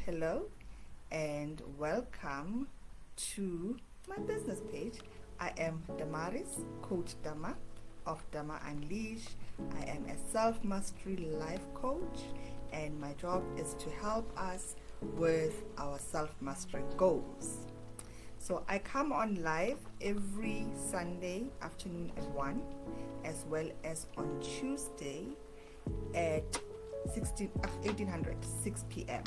hello, and welcome to my business page. I am Damaris, Coach Dama of Dama Unleash. I am a self-mastery life coach, and my job is to help us with our self-mastery goals. So I come on live every Sunday afternoon at 1, as well as on Tuesday at 1800, 6 p.m.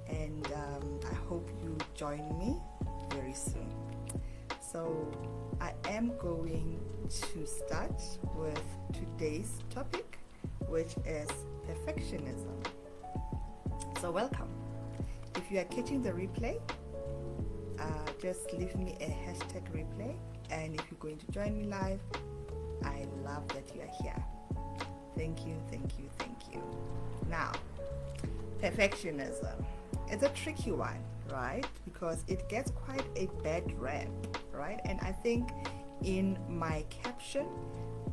And I hope you join me very soon. So I am going to start with today's topic, which is perfectionism. So welcome. If you are catching the replay, just leave me a hashtag replay, and if you're going to join me live, I love that you are here. Thank you. Now, perfectionism. It's a tricky one, right? Because it gets quite a bad rap, right? And I think in my caption,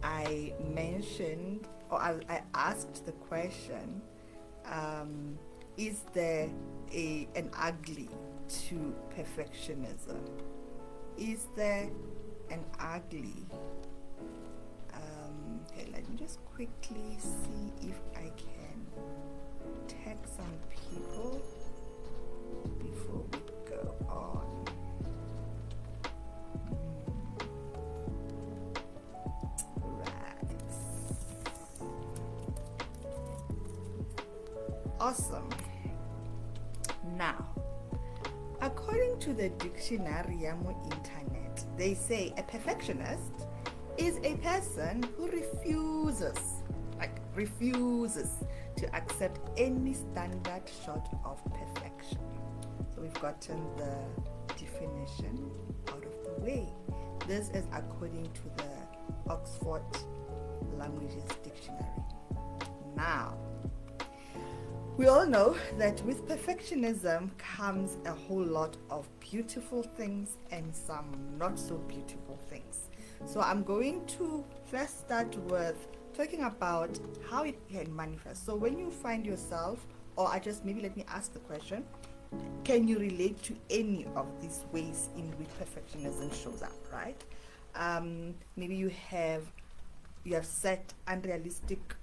I mentioned, or I asked the question, is there an ugly to perfectionism? Is there an ugly? Okay, let me just quickly see if I can tag some people before we go on. Right. Awesome. Now, according to the dictionary on internet, they say a perfectionist is a person who refuses to accept any standard short of perfection. So we've gotten the definition out of the way. This is according to the Oxford Languages Dictionary. Now, we all know that with perfectionism comes a whole lot of beautiful things and some not so beautiful things. So I'm going to first start with talking about how it can manifest. So when you find yourself, or maybe let me ask the question, can you relate to any of these ways in which perfectionism shows up, right? Maybe you have set unrealistic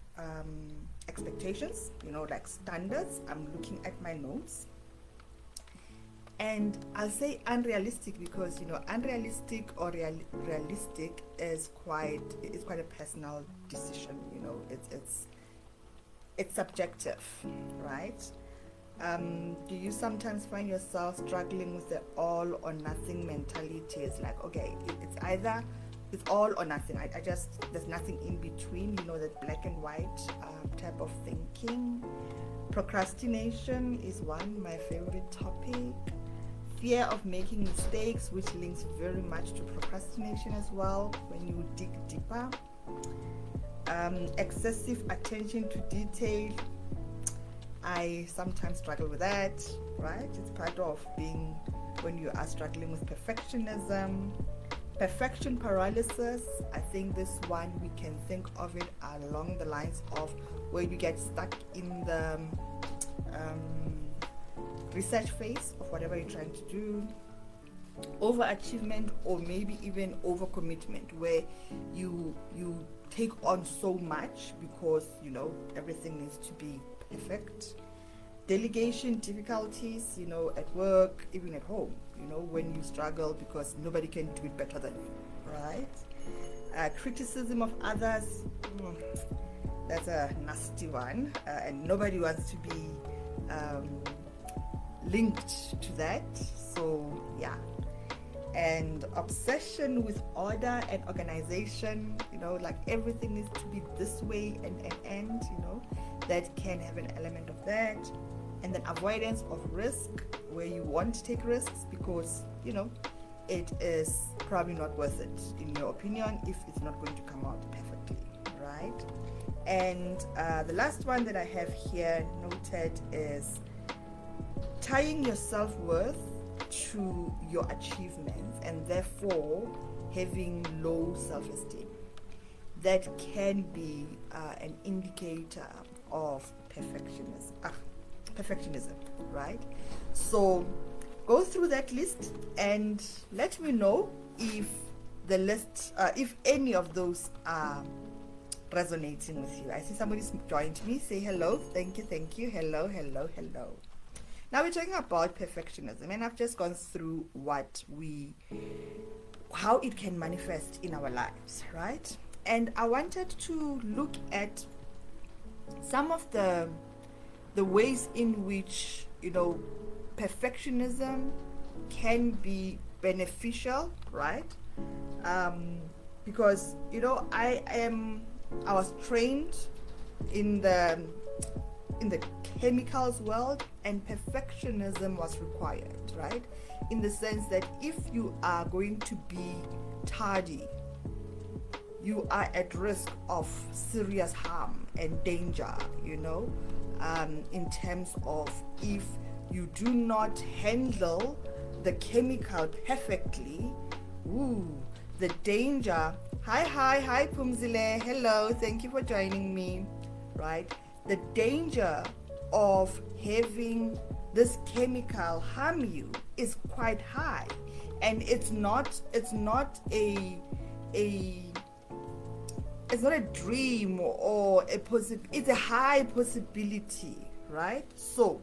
expectations, like standards. I'm looking at my notes. And I'll say unrealistic because unrealistic or realistic is quite a personal decision. It's subjective, right? Do you sometimes find yourself struggling with the all or nothing mentality? It's like, okay, it's all or nothing. There's nothing in between. That black and white type of thinking. Procrastination is my favorite topic. Fear of making mistakes, which links very much to procrastination as well when you dig deeper. Excessive attention to detail. I sometimes struggle with that, right? It's part of being when you are struggling with perfectionism. Perfection paralysis. I think this one we can think of it along the lines of where you get stuck in the research phase of whatever you're trying to do. Overachievement, or maybe even overcommitment, where you take on so much because everything needs to be perfect. Delegation difficulties, at work, even at home, when you struggle because nobody can do it better than you, right? Criticism of others, that's a nasty one, and nobody wants to be linked to that. So yeah. And obsession with order and organization, like everything needs to be this way and that can have an element of that. And then avoidance of risk, where you want to take risks because it is probably not worth it in your opinion if it's not going to come out perfectly, right? And the last one that I have here noted is tying your self-worth to your achievements and therefore having low self-esteem. That can be an indicator of perfectionism. perfectionism, right? So go through that list and let me know if the list, if any of those are resonating with you. I see somebody's joined me. Say hello. Thank you, thank you. Hello, hello, hello. Now we're talking about perfectionism, and I've just gone through how it can manifest in our lives, right? And I wanted to look at some of the ways in which, perfectionism can be beneficial, right? Because I was trained in the chemicals world, and perfectionism was required, right? In the sense that if you are going to be tardy, you are at risk of serious harm and danger, in terms of if you do not handle the chemical perfectly, the danger. Hi, Pumzile. Hello, thank you for joining me, right? The danger of having this chemical harm you is quite high, and it's not a dream or a it's a high possibility, right? So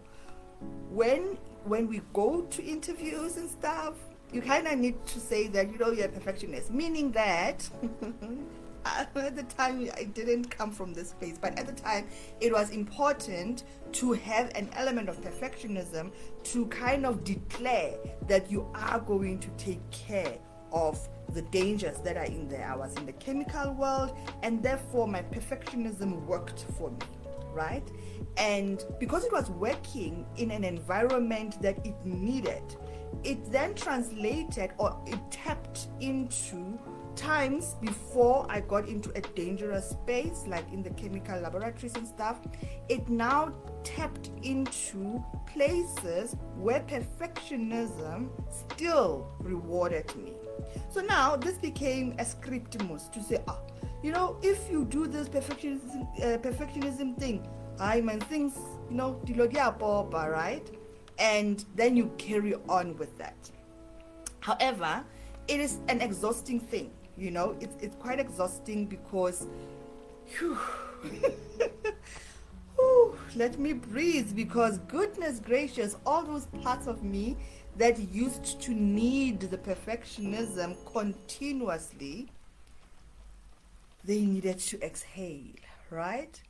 when we go to interviews and stuff, you kind of need to say that you're a perfectionist, meaning that at the time I didn't come from this place, but at the time it was important to have an element of perfectionism to kind of declare that you are going to take care of the dangers that are in there. I was in the chemical world, and therefore my perfectionism worked for me, right? And because it was working in an environment that it needed, it then translated, or it tapped into times before I got into a dangerous space, like in the chemical laboratories and stuff. It now tapped into places where perfectionism still rewarded me. So now this became a scriptimus to say, if you do this perfectionism thing, things, right? And then you carry on with that. However, it is an exhausting thing, it's quite exhausting because let me breathe, because goodness gracious, all those parts of me that used to need the perfectionism continuously, they needed to exhale, right?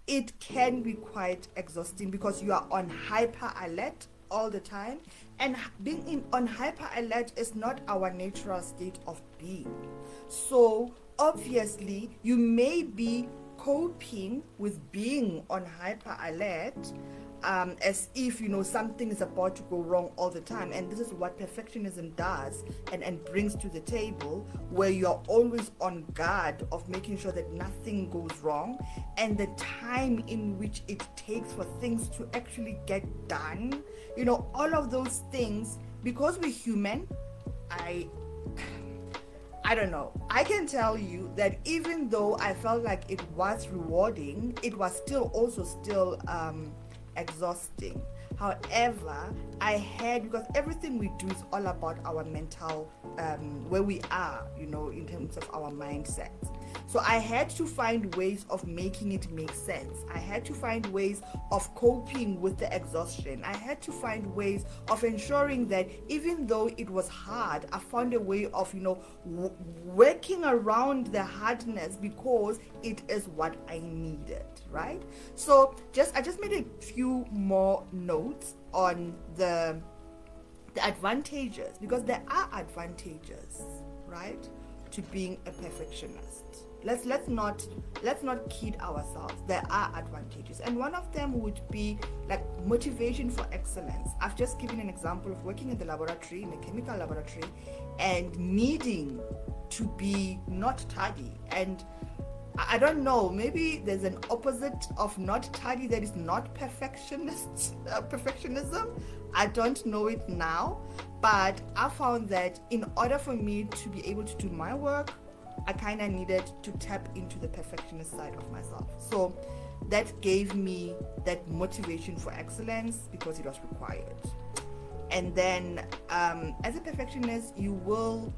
It can be quite exhausting because you are on hyper alert all the time, and being on hyper alert is not our natural state of being. So obviously you may be coping with being on hyper alert as if something is about to go wrong all the time, and this is what perfectionism does and brings to the table, where you're always on guard of making sure that nothing goes wrong, and the time in which it takes for things to actually get done, all of those things. Because we're human, I don't know. I can tell you that even though I felt like it was rewarding, it was still exhausting. However, because everything we do is all about our mental, where we are, in terms of our mindset. So I had to find ways of making it make sense. I had to find ways of coping with the exhaustion. I had to find ways of ensuring that even though it was hard, I found a way of, working around the hardness because it is what I needed, right? So I just made a few more notes on the advantages, because there are advantages, right, to being a perfectionist. Let's not kid ourselves. There are advantages, and one of them would be like motivation for excellence. I've just given an example of working in the laboratory, in the chemical laboratory, and needing to be not tardy. And I don't know, maybe there's an opposite of not tardy that is not perfectionism. I don't know it now, but I found that in order for me to be able to do my work, I kind of needed to tap into the perfectionist side of myself. So that gave me that motivation for excellence because it was required. And then as a perfectionist, you will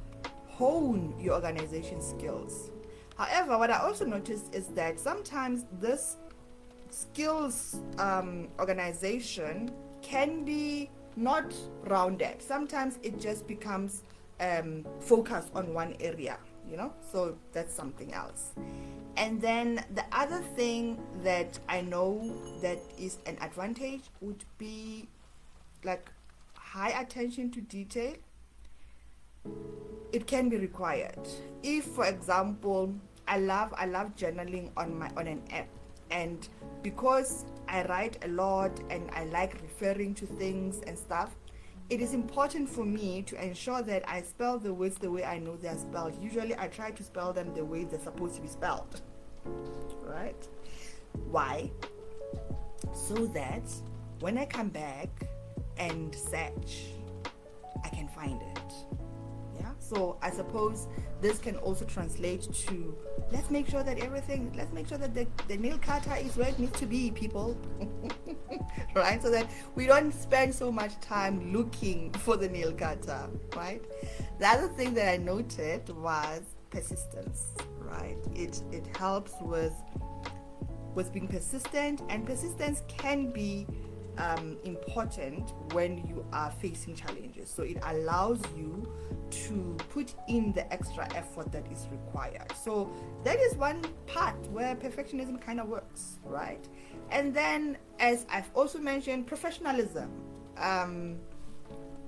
hone your organization skills. However, what I also noticed is that sometimes this skills organization can be not rounded. Sometimes it just becomes focused on one area, so that's something else. And then the other thing that I know that is an advantage would be like high attention to detail. It can be required. If, for example, I love journaling on an app, and because I write a lot and I like referring to things and stuff, it is important for me to ensure that I spell the words the way I know they're spelled. Usually I try to spell them the way they're supposed to be spelled. Right? Why? So that when I come back and search, I can find it. Yeah. So I suppose this can also translate to let's make sure that the nail cutter is where it needs to be, people. Right? So that we don't spend so much time looking for the nail cutter, right? The other thing that I noted was persistence, right? It helps with being persistent, and persistence can be important when you are facing challenges. So it allows you to put in the extra effort that is required. So that is one part where perfectionism kind of works, right? And then, as I've also mentioned, professionalism.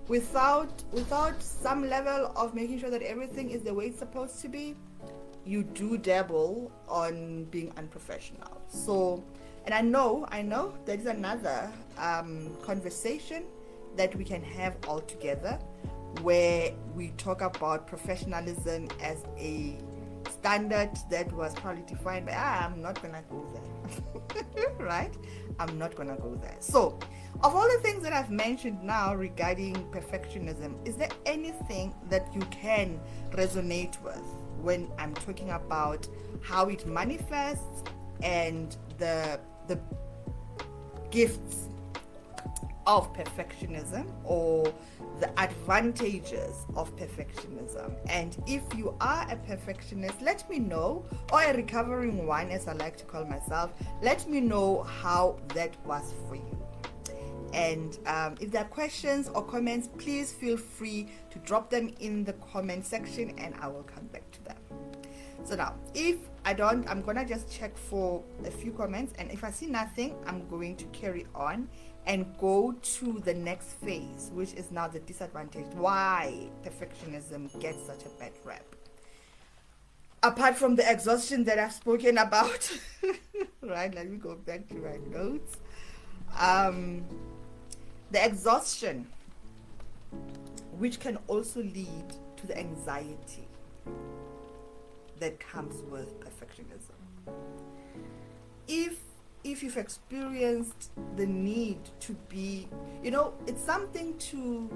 Without some level of making sure that everything is the way it's supposed to be, you do dabble on being unprofessional. So, and I know there is another conversation that we can have all together where we talk about professionalism as a standard that was probably defined by, I'm not gonna go there. Right? I'm not gonna go there. So, of all the things that I've mentioned now regarding perfectionism, is there anything that you can resonate with when I'm talking about how it manifests and the gifts of perfectionism or the advantages of perfectionism? And if you are a perfectionist, let me know, or a recovering one as I like to call myself, let me know how that was for you. And if there are questions or comments, please feel free to drop them in the comment section and I will come back to them. So now, if I don't, I'm gonna just check for a few comments, and if I see nothing, I'm going to carry on and go to the next phase, which is now the disadvantage. Why perfectionism gets such a bad rap. Apart from the exhaustion that I've spoken about, right? Let me go back to my notes. The exhaustion, which can also lead to the anxiety that comes with perfectionism. If you've experienced the need to be, it's something to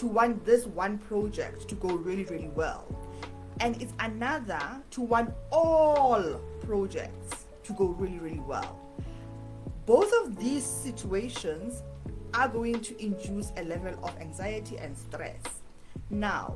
want this one project to go really, really well. And it's another to want all projects to go really, really well. Both of these situations are going to induce a level of anxiety and stress. Now,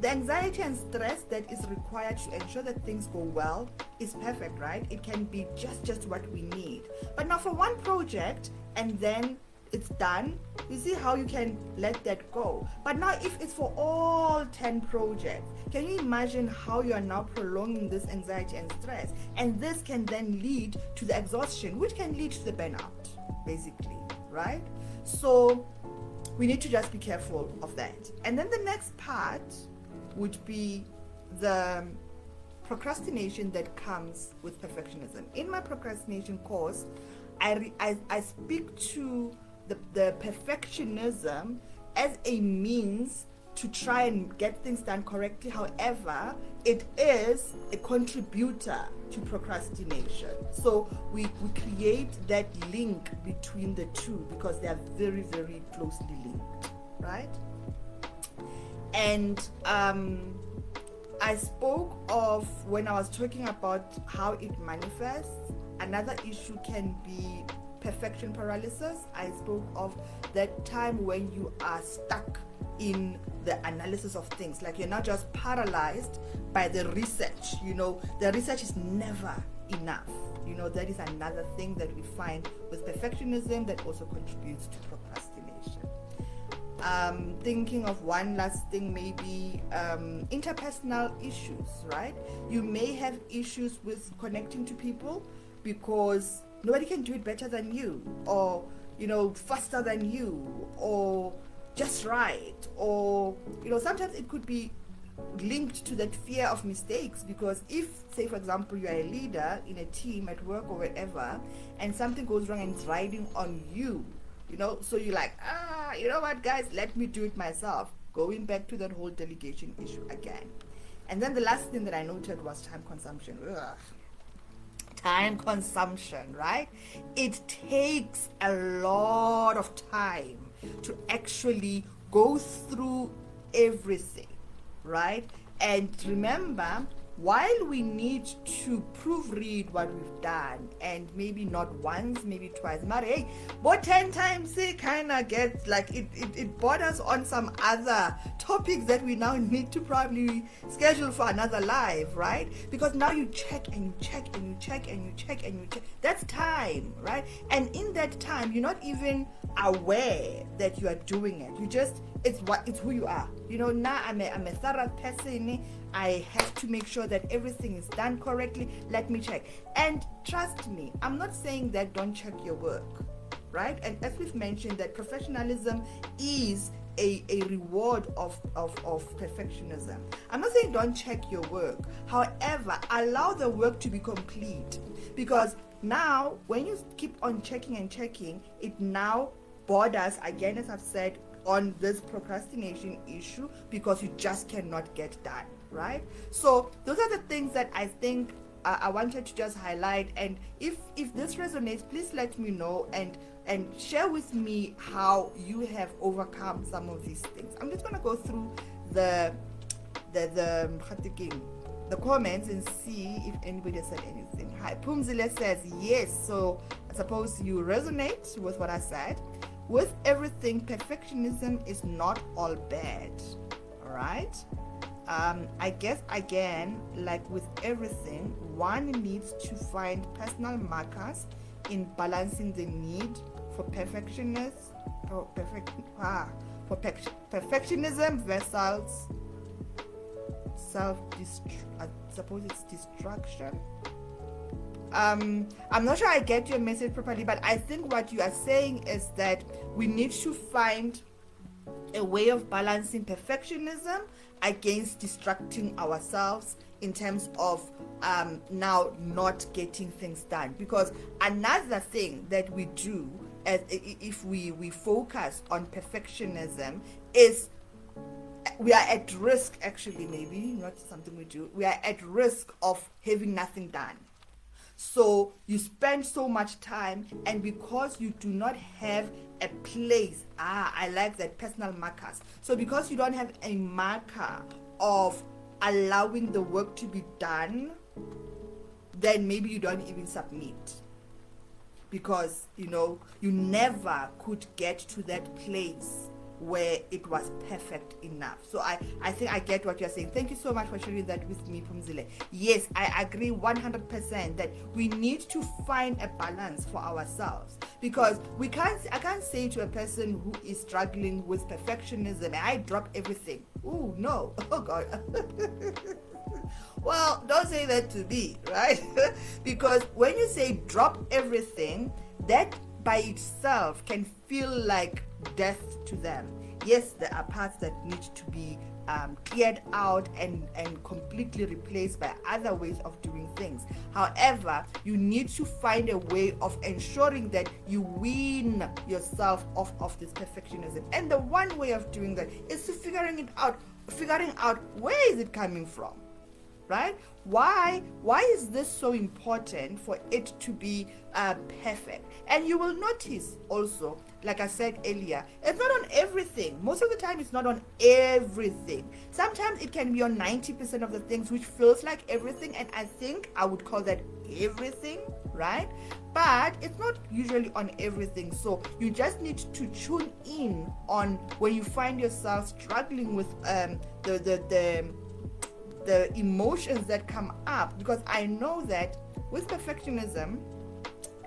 the anxiety and stress that is required to ensure that things go well is perfect, right? It can be just what we need. But now for one project and then it's done, you see how you can let that go. But now if it's for all 10 projects, can you imagine how you are now prolonging this anxiety and stress? And this can then lead to the exhaustion, which can lead to the burnout, basically, right? So we need to just be careful of that. And then the next part would be the procrastination that comes with perfectionism. In my procrastination course, I speak to the perfectionism as a means to try and get things done correctly. However, it is a contributor to procrastination. So we create that link between the two because they are very, very closely linked, right? And I spoke of, when I was talking about how it manifests, Another issue can be perfection paralysis. I spoke of that time when you are stuck in the analysis of things, like you're not just paralyzed by the research. The research is never enough. That is another thing that we find with perfectionism that also contributes to procrastination. Thinking of one last thing, maybe interpersonal issues, right? You may have issues with connecting to people because nobody can do it better than you, or faster than you, or just right, or sometimes it could be linked to that fear of mistakes, because if, say for example, you are a leader in a team at work or wherever, and something goes wrong and it's riding on you, so you're like, you know what, guys, let me do it myself, going back to that whole delegation issue again. And then the last thing that I noted was time consumption. Time consumption, right? It takes a lot of time to actually go through everything, right? And remember, while we need to proofread what we've done, and maybe not once, maybe twice, but hey, but 10 times it kind of gets like it borders on some other topics that we now need to probably schedule for another live, right? Because now you check and you check and you check and you check and you check. That's time, right? And in that time, you're not even aware that you are doing it. It's who you are. Now I'm a thorough person. I have to make sure that everything is done correctly. Let me check. And trust me, I'm not saying that don't check your work, right? And as we've mentioned, that professionalism is a reward of perfectionism. I'm not saying don't check your work. However, allow the work to be complete. Because now, when you keep on checking and checking, it now borders, again, as I've said, on this procrastination issue, because you just cannot get done, right? So those are the things that I think I wanted to just highlight. And if this resonates, please let me know and share with me how you have overcome some of these things. I'm just going to go through the comments and see if anybody has said anything. Hi, Pumzile says yes, so I suppose you resonate with what I said. With everything, perfectionism is not all bad. All right. I guess, again, like with everything, one needs to find personal markers in balancing the need for perfectionism versus distraction. I'm not sure I get your message properly, but I think what you are saying is that we need to find a way of balancing perfectionism against distracting ourselves in terms of now not getting things done. Because another thing that we do, if we focus on perfectionism, is we are at risk, actually, maybe not something we do, we are at risk of having nothing done. So you spend so much time, and because you do not have a place, I like that, personal markers. So because you don't have a marker of allowing the work to be done, then maybe you don't even submit, because you never could get to that place where it was perfect enough. So I think I get what you're saying. Thank you so much for sharing that with me, Pumzile. Yes, I agree 100% that we need to find a balance for ourselves, because I can't say to a person who is struggling with perfectionism, I drop everything. Oh no, oh God. Well, don't say that to me, right? Because when you say drop everything, that by itself can feel like death to them. Yes, there are parts that need to be cleared out and completely replaced by other ways of doing things. However, you need to find a way of ensuring that you wean yourself off of this perfectionism. And the one way of doing that is to figuring out where is it coming from. right? Why is this so important for it to be perfect? And you will notice also, like I said earlier, it's not on everything. Most of the time it's not on everything. Sometimes it can be on 90% of the things, which feels like everything, and I think I would call that everything, right? But it's not usually on everything. So you just need to tune in on when you find yourself struggling with the emotions that come up, because I know that with perfectionism,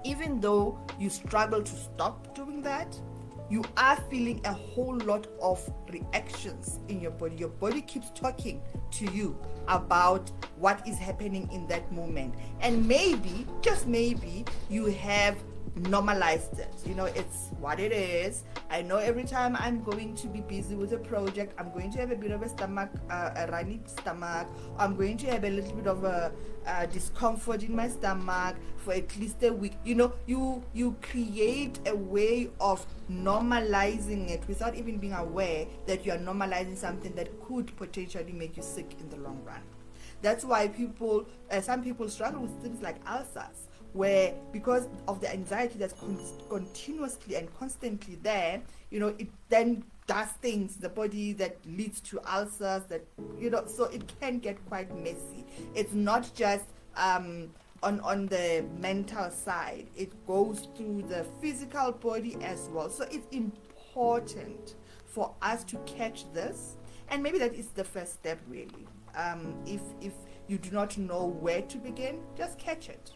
even though you struggle to stop doing that, you are feeling a whole lot of reactions in your body. Your body keeps talking to you about what is happening in that moment. And maybe, just maybe, you have normalized it. It's what it is. I know every time I'm going to be busy with a project, I'm going to have a bit of a runny stomach. I'm going to have a little bit of a discomfort in my stomach for at least a week. You create a way of normalizing it without even being aware that you are normalizing something that could potentially make you sick in the long run. That's why some people struggle with things like ulcers, where because of the anxiety that's continuously and constantly there, it then does things in the body that leads to ulcers, so it can get quite messy. It's not just on the mental side, it goes through the physical body as well. So it's important for us to catch this, and maybe that is the first step, really. If you do not know where to begin, just catch it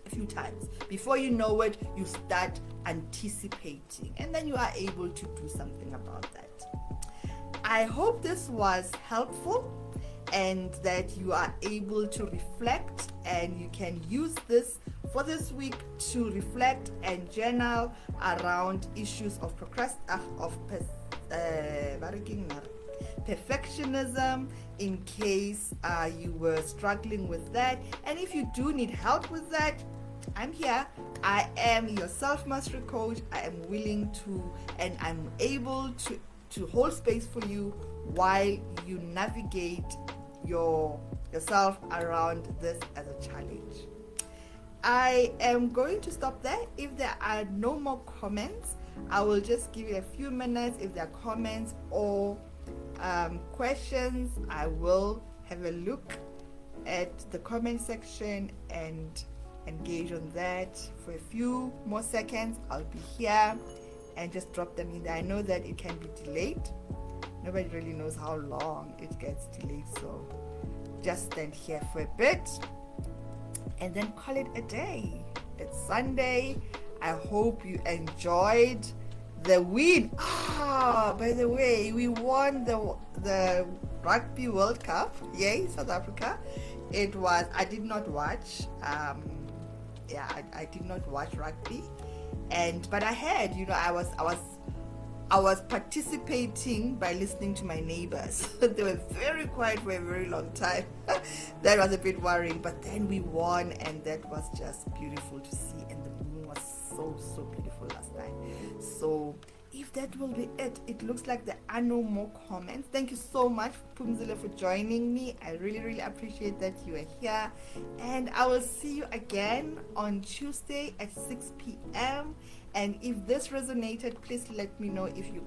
a few times. Before you know it, you start anticipating, and then you are able to do something about that. I hope this was helpful and that you are able to reflect, and you can use this for this week to reflect and journal around issues of perfectionism, in case you were struggling with that. And if you do need help with that, I'm here. I am your self-mastery coach. I am willing to, and I'm able to hold space for you while you navigate yourself around this as a challenge. I am going to stop there. If there are no more comments, I will just give you a few minutes. If there are comments or questions, I will have a look at the comment section and engage on that for a few more seconds. I'll be here and just drop them in there. I know that it can be delayed. Nobody really knows how long it gets delayed, so just stand here for a bit and then call it a day. It's Sunday. I hope you enjoyed the win. By the way, we won the Rugby World Cup. Yay, South Africa. I did not watch. I did not watch rugby, but I heard, I was participating by listening to my neighbors. They were very quiet for a very long time. That was a bit worrying, but then we won, and that was just beautiful to see, and the moon was so beautiful last night. So if that will be it, it looks like there are no more comments. Thank you so much, Pumzile, for joining me. I really appreciate that you are here, and I will see you again on Tuesday at 6 p.m. And if this resonated, please let me know. If you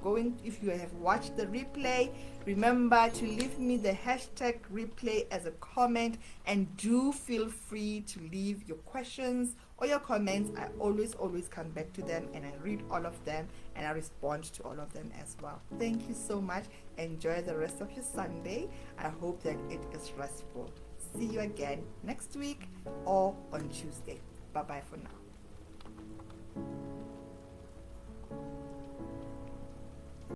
have watched the replay, remember to leave me the hashtag replay as a comment, and do feel free to leave your questions or your comments. I always come back to them, and I read all of them, and I respond to all of them as well. Thank you so much. Enjoy the rest of your Sunday. I hope that it is restful. See you again next week or on Tuesday. Bye bye for now.